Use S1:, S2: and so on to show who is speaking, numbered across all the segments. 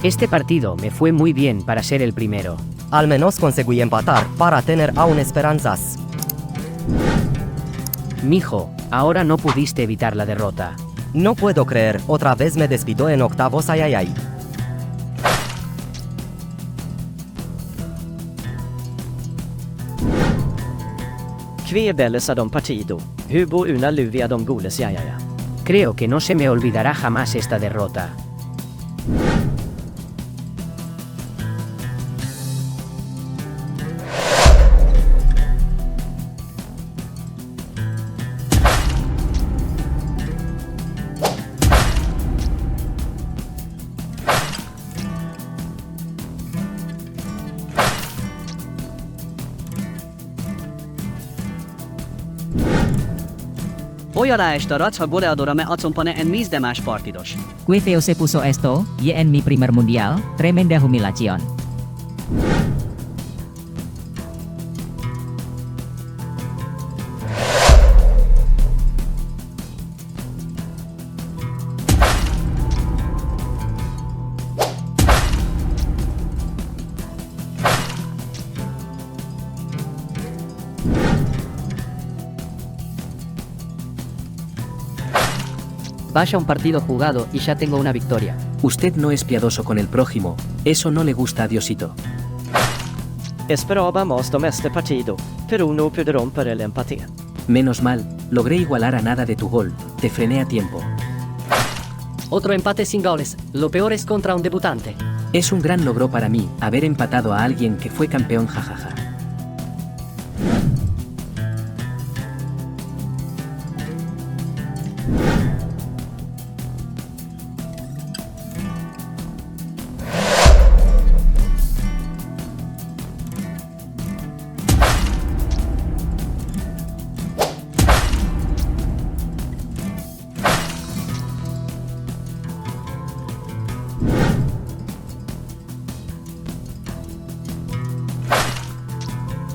S1: Este partido me fue muy bien para ser el primero.
S2: Al menos conseguí empatar para tener aún esperanzas.
S1: Mijo, ahora no pudiste evitar la derrota.
S2: No puedo creer, otra vez me despido en octavos, ay.
S3: Kvebelles a de partido. Hubo una lluvia de goles, ja.
S1: Creo que no se me olvidará jamás esta derrota.
S3: Olyan estarat ha goleadora atzompane en mis demás partidos.
S4: Qué feo se puso esto, y en mi primer mundial, tremenda humillación.
S5: Vaya un partido jugado y ya tengo una victoria.
S6: Usted no es piadoso con el prójimo, eso no le gusta a Diosito.
S3: Esperábamos de este partido, pero no pude romper el empate.
S6: Menos mal, logré igualar a nada de tu gol, te frené a tiempo.
S5: Otro empate sin goles, lo peor es contra un debutante.
S6: Es un gran logro para mí, haber empatado a alguien que fue campeón, jajaja.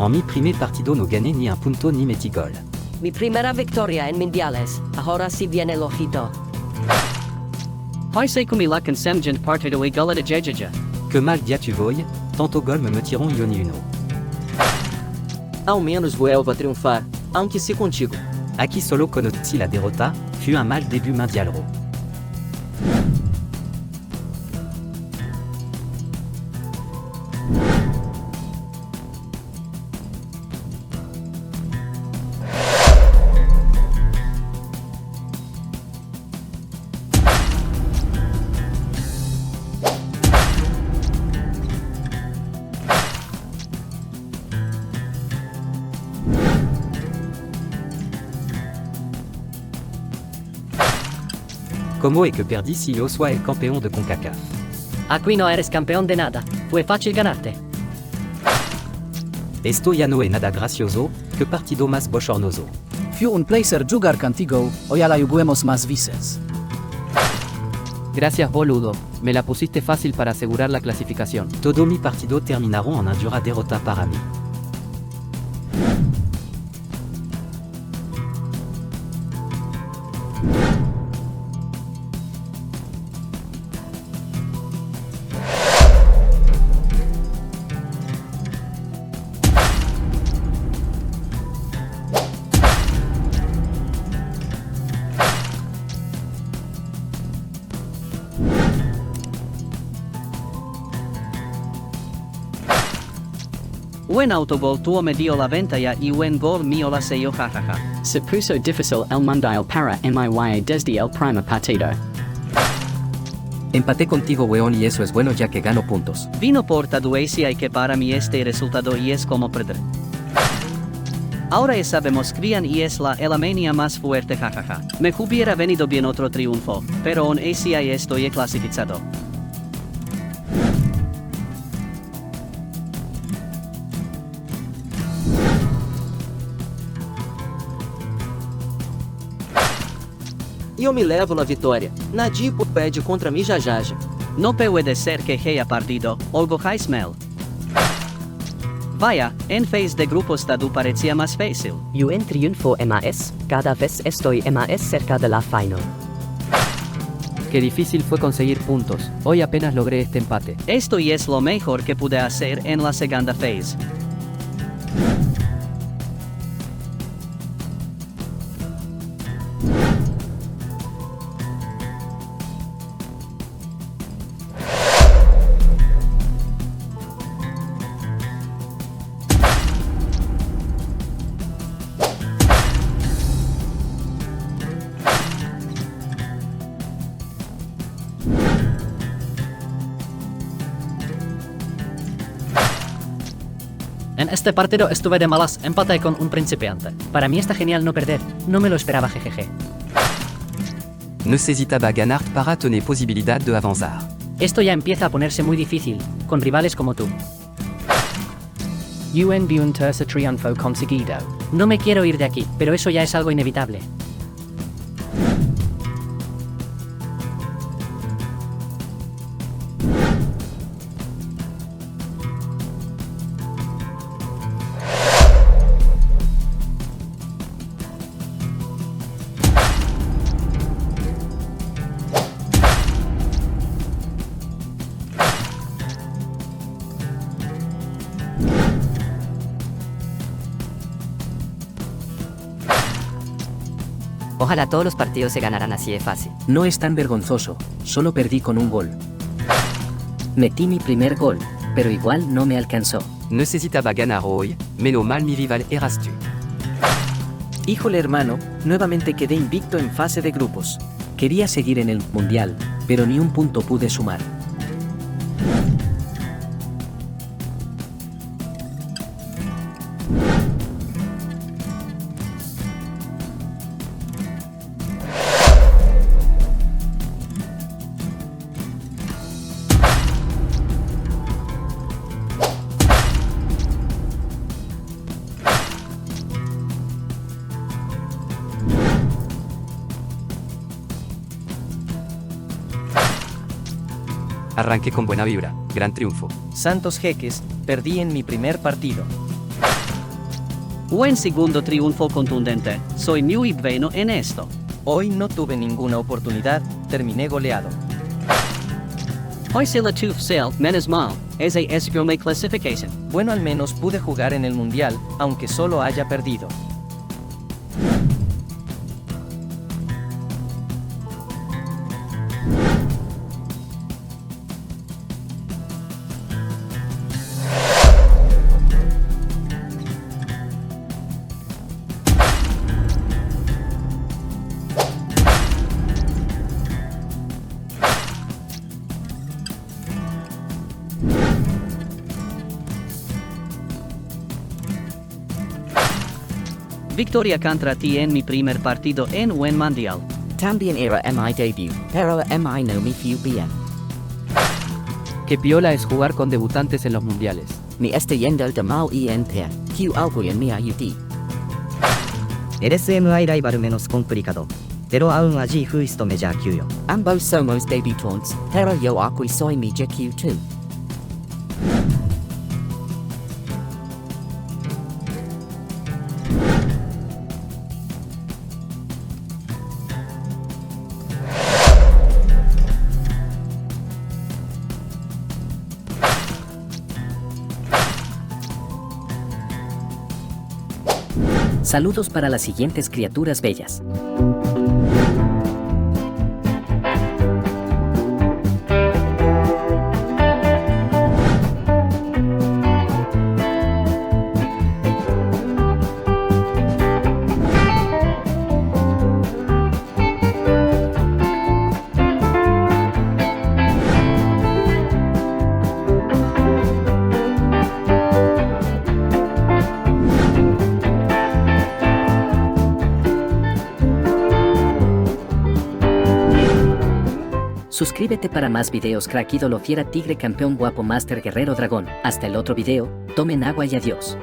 S7: En mi primer partido no gané ni un punto ni metí gol.
S8: Mi primera victoria en mundiales, ahora sí viene el ojito.
S3: Hai sei comme la consemgent partido e gala de jejeja.
S7: Que mal dia tu voy, tanto gol me tiram ioni uno.
S9: Ao menos vuelvo a triunfar, aunque sí contigo.
S7: Aquí solo conocí la derrota, fut un mal début mundial. ¿Cómo es que perdí si yo soy el campeón de CONCACAF?
S5: Aquí no eres campeón de nada, fue fácil ganarte.
S7: Esto ya no es nada gracioso, que partido más bochornoso.
S10: Fue un placer jugar contigo, ojalá juguemos más veces.
S5: Gracias boludo, me la pusiste fácil para asegurar la clasificación.
S7: Todo mi partido terminaron en una dura derrota para mí.
S3: Buen autogol tuo me dio la ventaja y buen gol mío la sello, jajaja.
S11: Se puso difícil el mundial para MIY desde el primer partido.
S6: Empaté contigo weón y eso es bueno ya que gano puntos.
S3: Vino por y que para mí este resultado y es como perder. Ahora ya sabemos quién y es la Alemania más fuerte, jajaja. Me hubiera venido bien otro triunfo, pero aún así estoy clasificado.
S9: E eu me levo la vitória. Nadipo pede contra mim jajaja.
S3: No puede ser que haya perdido, algo mal. Vaya, en phase de grupo estado parecía más fácil.
S8: Yo en triunfo más, cada vez estoy más cerca de la final.
S5: Qué difícil fue conseguir puntos. Hoy apenas logré este empate.
S3: Esto y es lo mejor que pude hacer en la segunda phase.
S5: En este partido estuve de malas, empaté con un principiante.
S1: Para mí está genial no perder. No me lo esperaba, jejeje.
S7: Necesitaba ganar para tener posibilidad de avanzar.
S1: Esto ya empieza a ponerse muy difícil, con rivales como tú.
S2: un tercer triunfo conseguido.
S1: No me quiero ir de aquí, pero eso ya es algo inevitable.
S8: Ojalá todos los partidos se ganaran así de fácil.
S6: No es tan vergonzoso, solo perdí con un gol. Metí mi primer gol, pero igual no me alcanzó.
S7: Necesitaba ganar hoy, menos mal mi rival eras tú.
S12: Híjole hermano, nuevamente quedé invicto en fase de grupos.
S6: Quería seguir en el mundial, pero ni un punto pude sumar.
S7: Arranqué con buena vibra, gran triunfo.
S2: Santos jeques, perdí en mi primer partido.
S3: Buen segundo triunfo contundente, soy muy bueno en esto.
S2: Hoy no tuve ninguna oportunidad, terminé goleado.
S11: Hoy se la tufsel, menos mal, esa es mi clasificación.
S2: Bueno, al menos pude jugar en el mundial, aunque solo haya perdido.
S3: Victoria contra ti en mi primer partido en un mundial.
S8: También era mi debut, pero mi no me fue bien.
S5: Qué piola es jugar con debutantes en los mundiales.
S8: Me estoy yendo de mal en peor. Que alguien me ayude.
S2: Eres mi rival menos complicado, pero aún allí fuiste mejor que yo.
S8: Ambos somos debutantes, pero yo aquí soy mejor que tú.
S4: Saludos para las siguientes criaturas bellas. Suscríbete para más videos. Crack, ídolo, fiera, tigre, campeón, guapo, master, guerrero, dragón. Hasta el otro video, tomen agua y adiós.